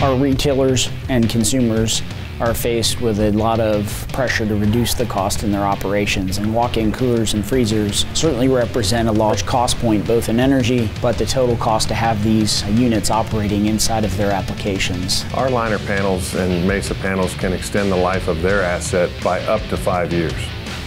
Our retailers and consumers are faced with a lot of pressure to reduce the cost in their operations, and walk-in coolers and freezers certainly represent a large cost point both in energy, but the total cost to have these units operating inside of their applications. Our liner panels and Mesa panels can extend the life of their asset by up to 5 years.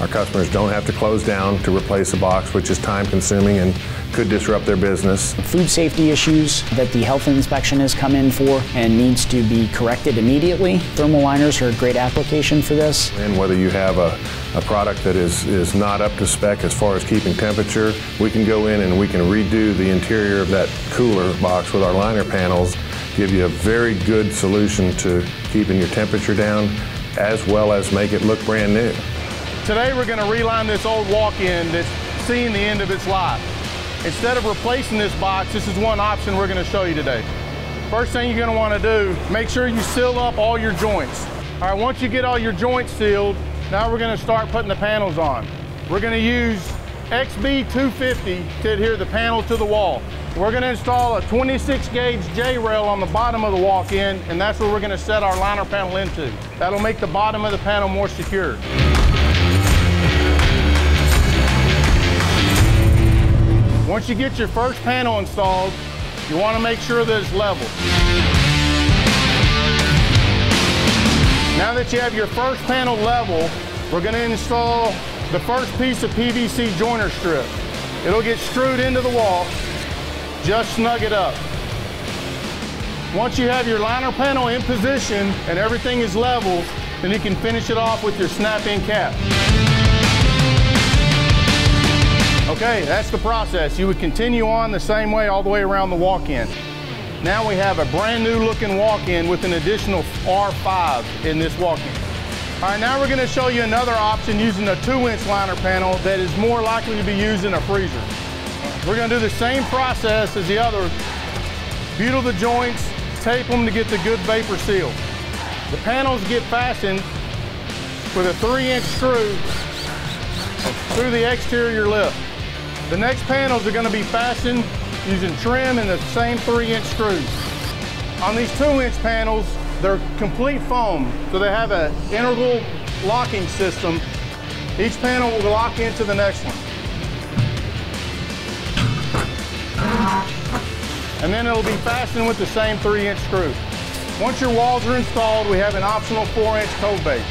Our customers don't have to close down to replace a box, which is time-consuming and could disrupt their business. Food safety issues that the health inspection has come in for and needs to be corrected immediately. Thermal liners are a great application for this. And whether you have a product that is not up to spec as far as keeping temperature, we can go in and we can redo the interior of that cooler box with our liner panels, give you a very good solution to keeping your temperature down, as well as make it look brand new. Today we're going to reline this old walk-in that's seeing the end of its life. Instead of replacing this box, this is one option we're going to show you today. First thing you're going to want to do, make sure you seal up all your joints. All right, once you get all your joints sealed, now we're going to start putting the panels on. We're going to use XB250 to adhere the panel to the wall. We're going to install a 26 gauge J-rail on the bottom of the walk-in, and that's where we're going to set our liner panel into. That'll make the bottom of the panel more secure. Once you get your first panel installed, you want to make sure that it's level. Now that you have your first panel level, we're going to install the first piece of PVC joiner strip. It'll get screwed into the wall. Just snug it up. Once you have your liner panel in position and everything is level, then you can finish it off with your snap-in cap. Okay, that's the process. You would continue on the same way all the way around the walk-in. Now we have a brand new looking walk-in with an additional R5 in this walk-in. All right, now we're going to show you another option using a 2-inch liner panel that is more likely to be used in a freezer. We're going to do the same process as the other. Butyl the joints, tape them to get the good vapor seal. The panels get fastened with a 3-inch screw through the exterior lip. The next panels are going to be fastened using trim and the same 3-inch screws. On these 2-inch panels, they're complete foam, so they have an integral locking system. Each panel will lock into the next one. And then it'll be fastened with the same 3-inch screw. Once your walls are installed, we have an optional 4-inch cold base.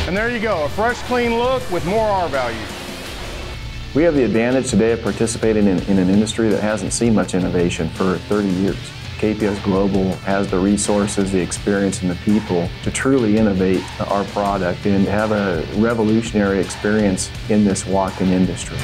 And there you go, a fresh, clean look with more R value. We have the advantage today of participating in an industry that hasn't seen much innovation for 30 years. KPS Global has the resources, the experience, and the people to truly innovate our product and have a revolutionary experience in this walk-in industry.